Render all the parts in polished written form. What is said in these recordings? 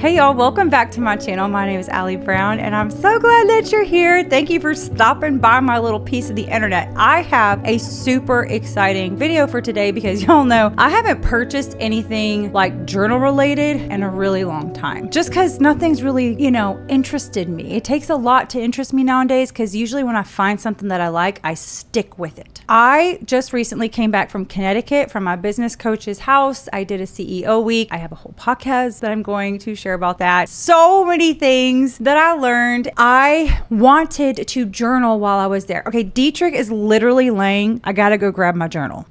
Hey y'all, welcome back to my channel. My name is Allie Brown and I'm so glad that you're here. Thank you for stopping by my little piece of the internet. I have a super exciting video for today because y'all know I haven't purchased anything like journal related in a really long time. Just because nothing's really, interested me. It takes a lot to interest me nowadays because usually when I find something that I like, I stick with it. I just recently came back from Connecticut from my business coach's house. I did a CEO week. I have a whole podcast that I'm going to share about that. So many things that I learned. I wanted to journal while I was there. Okay, Dietrich is literally laying. I gotta go grab my journal.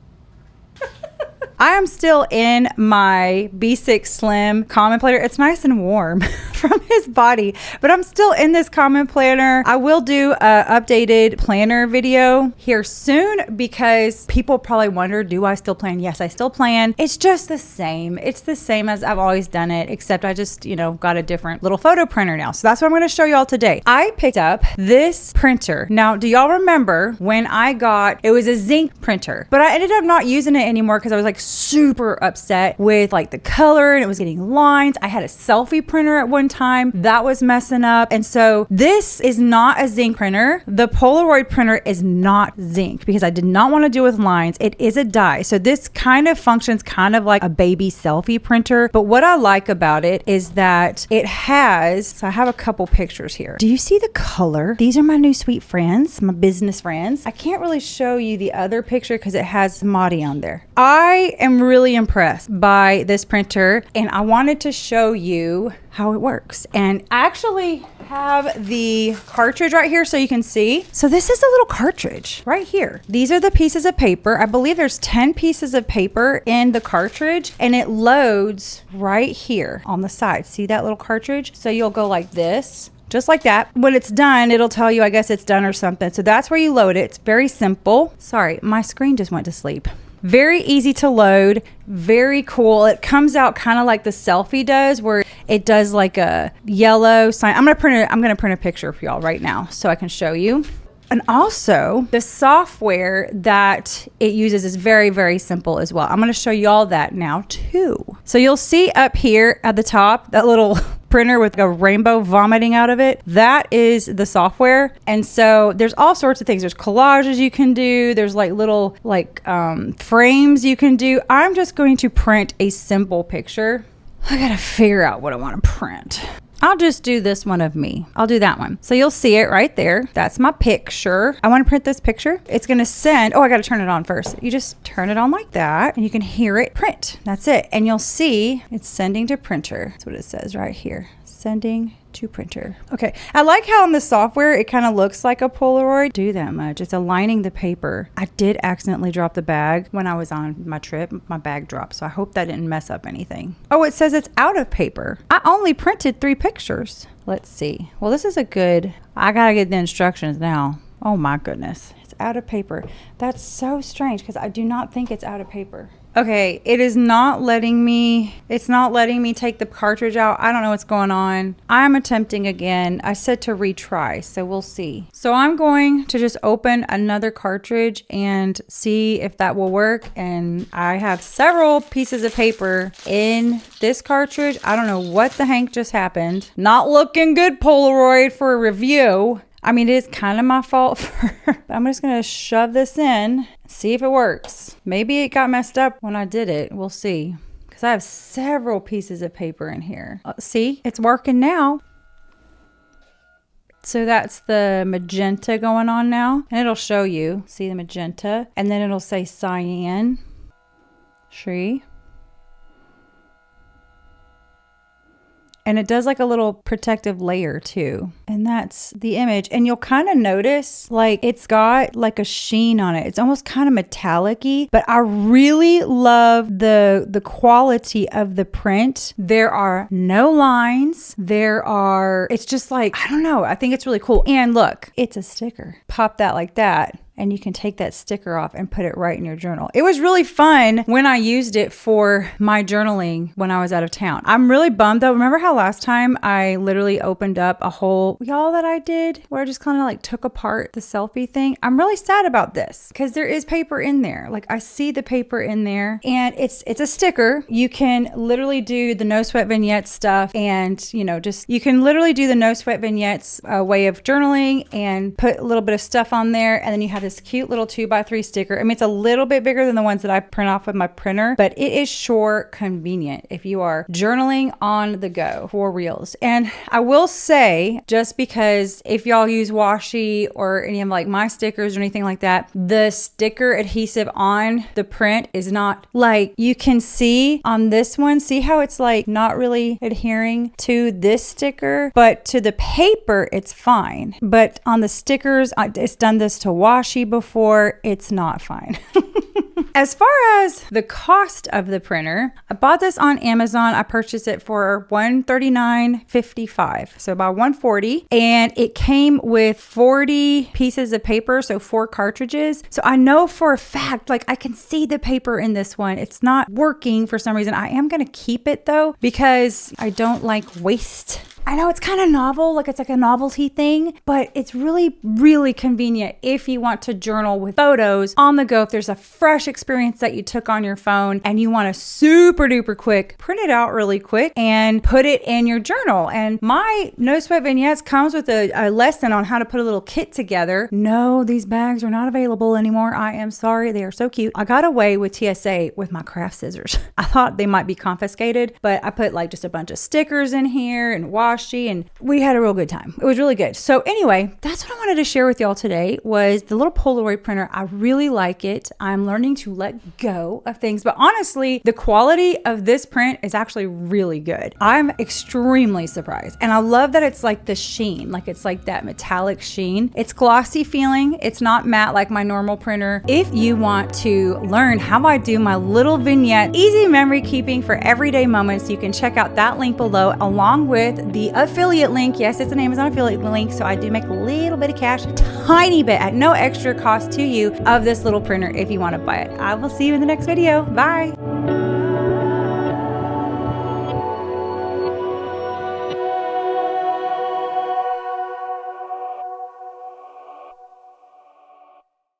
I am still in my B6 Slim Common Planner. It's nice and warm from his body, but I'm still in this Common Planner. I will do a updated planner video here soon because people probably wonder, do I still plan? Yes, I still plan. It's just the same. It's the same as I've always done it, except I just, got a different little photo printer now. So that's what I'm going to show y'all today. I picked up this printer. Now, do y'all remember when I got, it was a zinc printer, but I ended up not using it anymore because I was like super upset with like the color and it was getting lines. I had a selfie printer at one time that was messing up. And so this is not a zinc printer. The Polaroid printer is not zinc because I did not want to deal with lines. It is a dye. So this kind of functions kind of like a baby selfie printer. But what I like about it is that it has, so I have a couple pictures here. Do you see the color? These are my new sweet friends, my business friends. I can't really show you the other picture because it has Madi on there. I am really impressed by this printer and I wanted to show you how it works. And I actually have the cartridge right here so you can see. So this is a little cartridge right here. These are the pieces of paper. I believe there's 10 pieces of paper in the cartridge and it loads right here on the side. See that little cartridge? So you'll go like this. Just like that. When it's done, it'll tell you, I guess it's done or something. So that's where you load it. It's very simple. Sorry, my screen just went to sleep. Very easy to load, very cool. It comes out kind of like the selfie does, where it does like a yellow sign. I'm gonna print a picture for y'all right now so I can show you. And also the software that it uses is very, very simple as well. I'm gonna show y'all that now too. So you'll see up here at the top, that little printer with a rainbow vomiting out of it. That is the software. And so there's all sorts of things. There's collages you can do. There's like little frames you can do. I'm just going to print a simple picture. I gotta figure out what I want to print. I'll just do this one of me. I'll do that one. So you'll see it right there. That's my picture. I want to print this picture. It's going to send, I got to turn it on first. You just turn it on like that and you can hear it print. That's it. And you'll see it's sending to printer. That's what it says right here. Sending to printer. Okay. I like how in the software, it kind of looks like a Polaroid. Do that much. It's aligning the paper. I did accidentally drop the bag when I was on my trip. My bag dropped. So I hope that didn't mess up anything. Oh, it says it's out of paper. I only printed 3 pictures. Let's see. Well, this is a good, I got to get the instructions now. Oh my goodness. It's out of paper. That's so strange because I do not think it's out of paper. Okay, it is not letting me, take the cartridge out. I don't know what's going on. I'm attempting again. I said to retry, so we'll see. So I'm going to just open another cartridge and see if that will work. And I have several pieces of paper in this cartridge. I don't know what the heck just happened. Not looking good, Polaroid, for a review. I mean, it is kind of my fault. I'm just going to shove this in, see if it works. Maybe it got messed up when I did it. We'll see. Because I have several pieces of paper in here. See, it's working now. So that's the magenta going on now. And it'll show you. See the magenta. And then it'll say cyan. Shri. And it does like a little protective layer too. And that's the image. And you'll kind of notice like it's got like a sheen on it. It's almost kind of metallic-y, but I really love the quality of the print. There are no lines. It's just like, I don't know. I think it's really cool. And look, it's a sticker. Pop that like that. and you can take that sticker off and put it right in your journal. It was really fun when I used it for my journaling when I was out of town. I'm really bummed though. Remember how last time I literally opened up a whole, y'all, that I did where I just kind of like took apart the selfie thing? I'm really sad about this because there is paper in there. Like I see the paper in there, and it's a sticker. You can literally do the No Sweat Vignettes stuff, and you can literally do the No Sweat Vignettes way of journaling and put a little bit of stuff on there, and then you have this cute little 2x3 sticker. I mean, it's a little bit bigger than the ones that I print off with my printer, but it is sure convenient if you are journaling on the go, for reals. And I will say, just because if y'all use washi or any of like my stickers or anything like that, the sticker adhesive on the print is not like, you can see on this one, see how it's like not really adhering to this sticker, but to the paper it's fine. But on the stickers, it's done this to washi before, it's not fine. As far as the cost of the printer, I bought this on Amazon. I purchased it for $139.55, so about $140, and it came with 40 pieces of paper, so 4 cartridges. So I know for a fact, like I can see the paper in this one. It's not working for some reason. I am going to keep it though because I don't like waste. I know it's kind of novel, like it's like a novelty thing, but it's really, really convenient if you want to journal with photos on the go. If there's a fresh experience that you took on your phone and you want to super duper quick, print it out really quick and put it in your journal. And my No Sweat Vignettes comes with a lesson on how to put a little kit together. No, these bags are not available anymore. I am sorry. They are so cute. I got away with TSA with my craft scissors. I thought they might be confiscated, but I put like just a bunch of stickers in here and washi, and we had a real good time. It was really good. So anyway, that's what I wanted to share with y'all today was the little Polaroid printer. I really like it. I'm learning to let go of things, but honestly, the quality of this print is actually really good. I'm extremely surprised. And I love that it's like the sheen, like it's like that metallic sheen. It's glossy feeling. It's not matte like my normal printer. If you want to learn how I do my little vignette, easy memory keeping for everyday moments, you can check out that link below along with the affiliate link. Yes, it's an Amazon affiliate link, so I do make a little bit of cash, tiny bit at no extra cost to you of this little printer if you want to buy it. I will see you in the next video. Bye.